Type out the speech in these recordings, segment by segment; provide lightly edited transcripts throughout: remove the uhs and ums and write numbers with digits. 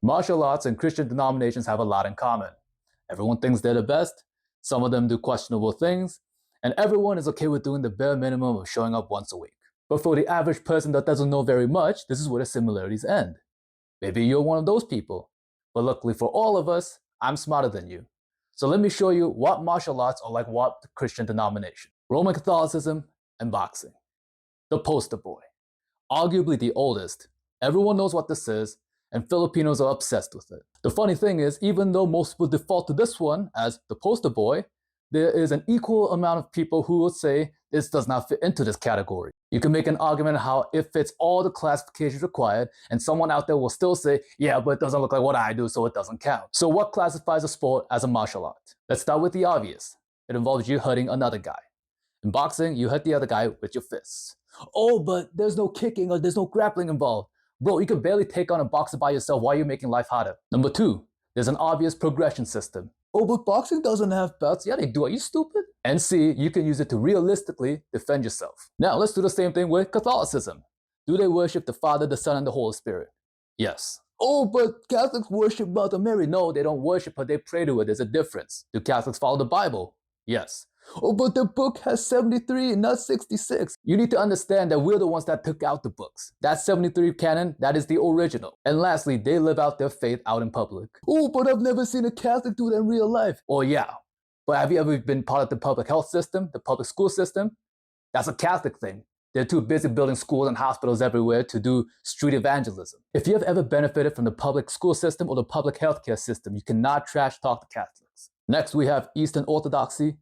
Martial arts and Christian denominations have a lot in common. Everyone thinks they're the best, some of them do questionable things, and everyone is okay with doing the bare minimum of showing up once a week. But for the average person that doesn't know very much, this is where the similarities end. Maybe you're one of those people, but luckily for all of us, I'm smarter than you. So let me show you what martial arts are like what Christian denomination. Roman Catholicism and boxing. The poster boy. Arguably the oldest. Everyone knows what this is, and Filipinos are obsessed with it. The funny thing is, even though most people default to this one as the poster boy, there is an equal amount of people who will say this does not fit into this category. You can make an argument how it fits all the classifications required, and someone out there will still say, yeah, but it doesn't look like what I do, so it doesn't count. So what classifies a sport as a martial art? Let's start with the obvious. It involves you hurting another guy. In boxing, you hit the other guy with your fists. Oh, but there's no kicking or there's no grappling involved. Bro, you can barely take on a boxer by yourself while you're making life harder. Number 2, there's an obvious progression system. Oh, but boxing doesn't have belts. Yeah, they do. Are you stupid? And C, you can use it to realistically defend yourself. Now, let's do the same thing with Catholicism. Do they worship the Father, the Son, and the Holy Spirit? Yes. Oh, but Catholics worship Mother Mary. No, they don't worship her. They pray to her. There's a difference. Do Catholics follow the Bible? Yes. Oh, but the book has 73 and not 66. You need to understand that we're the ones that took out the books. That 73 canon, that is the original. And lastly, they live out their faith out in public. Oh, but I've never seen a Catholic do that in real life. Oh yeah, but have you ever been part of the public health system, the public school system? That's a Catholic thing. They're too busy building schools and hospitals everywhere to do street evangelism. If you have ever benefited from the public school system or the public healthcare system, you cannot trash talk to Catholics. Next, we have Eastern Orthodoxy.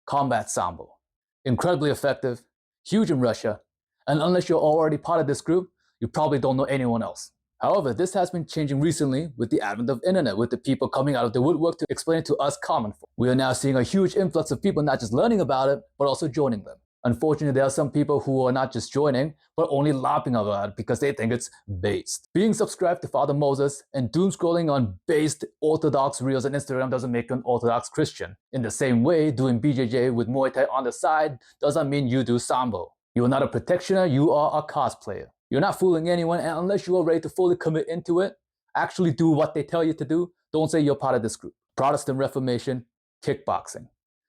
Combat Sambo. Incredibly effective, huge in Russia, and unless you're already part of this group, you probably don't know anyone else. However, this has been changing recently with the advent of internet, with the people coming out of the woodwork to explain it to us common folk. We are now seeing a huge influx of people not just learning about it, but also joining them. Unfortunately, there are some people who are not just joining, but only laughing about it because they think it's based. Being subscribed to Father Moses and doom scrolling on based Orthodox reels on Instagram doesn't make you an Orthodox Christian. In the same way, doing BJJ with Muay Thai on the side doesn't mean you do Sambo. You are not a protectioner, you are a cosplayer. You're not fooling anyone, and unless you are ready to fully commit into it, actually do what they tell you to do, don't say you're part of this group. Protestant Reformation, kickboxing.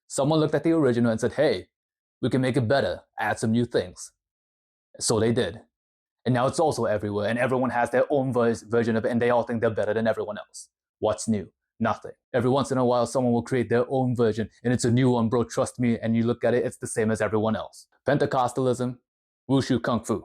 Someone looked at the original and said, hey, we can make it better, add some new things. So they did. And now it's also everywhere, and everyone has their own version of it, and they all think they're better than everyone else. What's new? Nothing. Every once in a while, someone will create their own version, and it's a new one, bro, trust me, and you look at it, it's the same as everyone else. Pentecostalism, Wushu Kung Fu.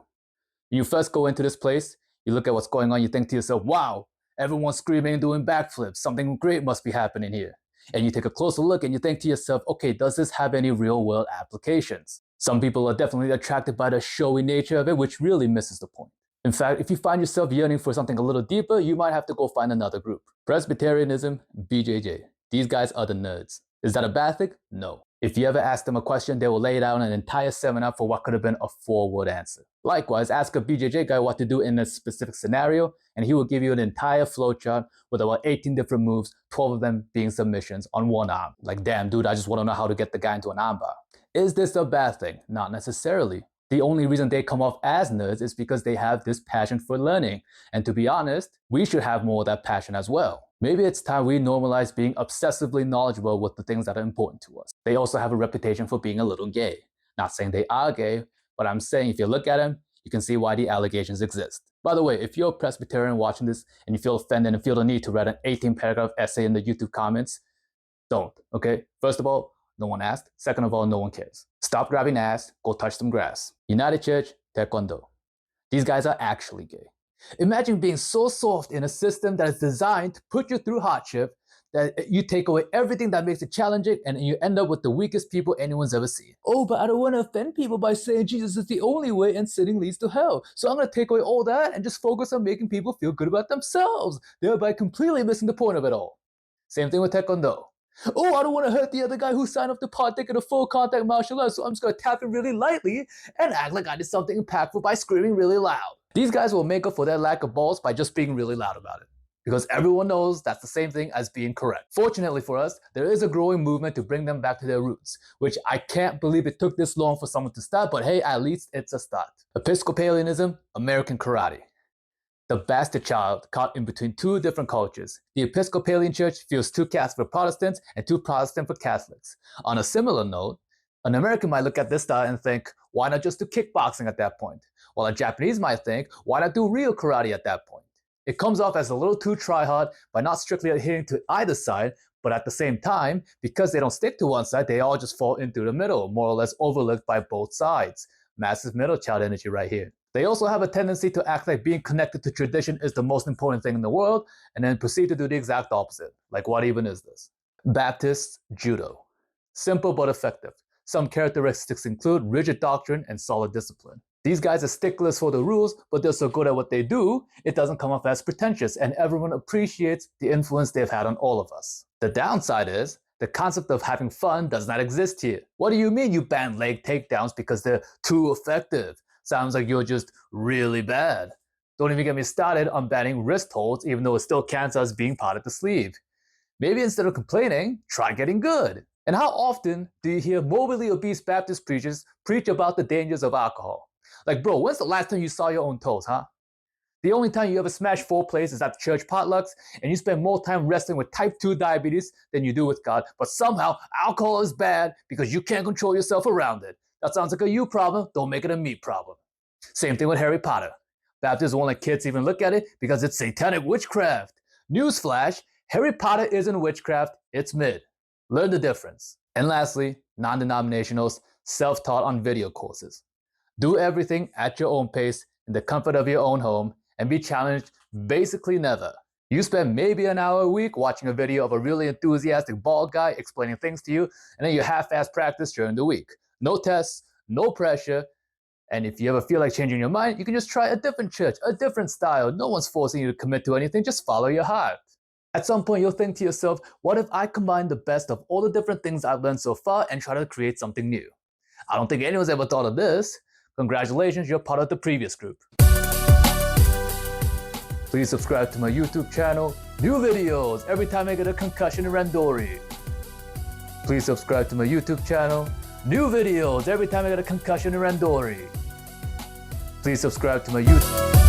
When you first go into this place, you look at what's going on, you think to yourself, wow, everyone's screaming and doing backflips, something great must be happening here. And you take a closer look and you think to yourself, okay, does this have any real world applications? Some people are definitely attracted by the showy nature of it, which really misses the point. In fact, if you find yourself yearning for something a little deeper, you might have to go find another group. Presbyterianism, BJJ. These guys are the nerds. Is that a bad thing? No. If you ever ask them a question, they will lay down an entire seminar for what could have been a 4-word answer. Likewise, ask a BJJ guy what to do in a specific scenario, and he will give you an entire flowchart with about 18 different moves, 12 of them being submissions on one arm. Like, damn, dude, I just want to know how to get the guy into an armbar. Is this a bad thing? Not necessarily. The only reason they come off as nerds is because they have this passion for learning. And to be honest, we should have more of that passion as well. Maybe it's time we normalize being obsessively knowledgeable with the things that are important to us. They also have a reputation for being a little gay. Not saying they are gay, but I'm saying if you look at them, you can see why the allegations exist. By the way, if you're a Presbyterian watching this and you feel offended and feel the need to write an 18-paragraph essay in the YouTube comments, don't, okay? First of all, no one asked. Second of all, no one cares. Stop grabbing ass, go touch some grass. United Church, Taekwondo. These guys are actually gay. Imagine being so soft in a system that is designed to put you through hardship that you take away everything that makes it challenging and you end up with the weakest people anyone's ever seen. Oh, but I don't want to offend people by saying Jesus is the only way and sinning leads to hell. So I'm going to take away all that and just focus on making people feel good about themselves, thereby completely missing the point of it all. Same thing with Taekwondo. Oh, I don't want to hurt the other guy who signed up to partake in a full contact martial arts, so I'm just going to tap him really lightly and act like I did something impactful by screaming really loud. These guys will make up for their lack of balls by just being really loud about it. Because everyone knows that's the same thing as being correct. Fortunately for us, there is a growing movement to bring them back to their roots, which I can't believe it took this long for someone to start, but hey, at least it's a start. Episcopalianism, American karate. the bastard child caught in between two different cultures. The Episcopalian Church feels too Catholic for Protestants and too Protestant for Catholics. On a similar note, an American might look at this style and think, why not just do kickboxing at that point? While a Japanese might think, why not do real karate at that point? It comes off as a little too try-hard by not strictly adhering to either side, but at the same time, because they don't stick to one side, they all just fall into the middle, more or less overlooked by both sides. Massive middle child energy right here. They also have a tendency to act like being connected to tradition is the most important thing in the world, and then proceed to do the exact opposite. Like, what even is this? Baptists, judo. Simple but effective. Some characteristics include rigid doctrine and solid discipline. These guys are sticklers for the rules, but they're so good at what they do, it doesn't come off as pretentious, and everyone appreciates the influence they've had on all of us. The downside is, the concept of having fun does not exist here. What do you mean you ban leg takedowns because they're too effective? Sounds like you're just really bad. Don't even get me started on banning wrist holds, even though it still counts as being part of the sleeve. Maybe instead of complaining, try getting good. And how often do you hear morbidly obese Baptist preachers preach about the dangers of alcohol? Like, bro, when's the last time you saw your own toes, huh? The only time you ever smash 4 plates is at the church potlucks, and you spend more time wrestling with type 2 diabetes than you do with God, but somehow alcohol is bad because you can't control yourself around it. That sounds like a you problem, don't make it a me problem. Same thing with Harry Potter. Baptists won't let kids even look at it because it's satanic witchcraft. Newsflash, Harry Potter isn't witchcraft, it's mid. Learn the difference. And lastly, non-denominationals, self-taught on video courses. Do everything at your own pace in the comfort of your own home and be challenged basically never. You spend maybe an hour a week watching a video of a really enthusiastic bald guy explaining things to you, and then you half-ass practice during the week. No tests, no pressure, and if you ever feel like changing your mind, you can just try a different church, a different style. No one's forcing you to commit to anything, just follow your heart. At some point, you'll think to yourself, what if I combine the best of all the different things I've learned so far and try to create something new? I don't think anyone's ever thought of this. Congratulations, you're part of the previous group. Please subscribe to my YouTube channel. New videos every time I get a concussion in randori. Please subscribe to my YouTube channel. New videos every time I get a concussion in randori. Please subscribe to my YouTube.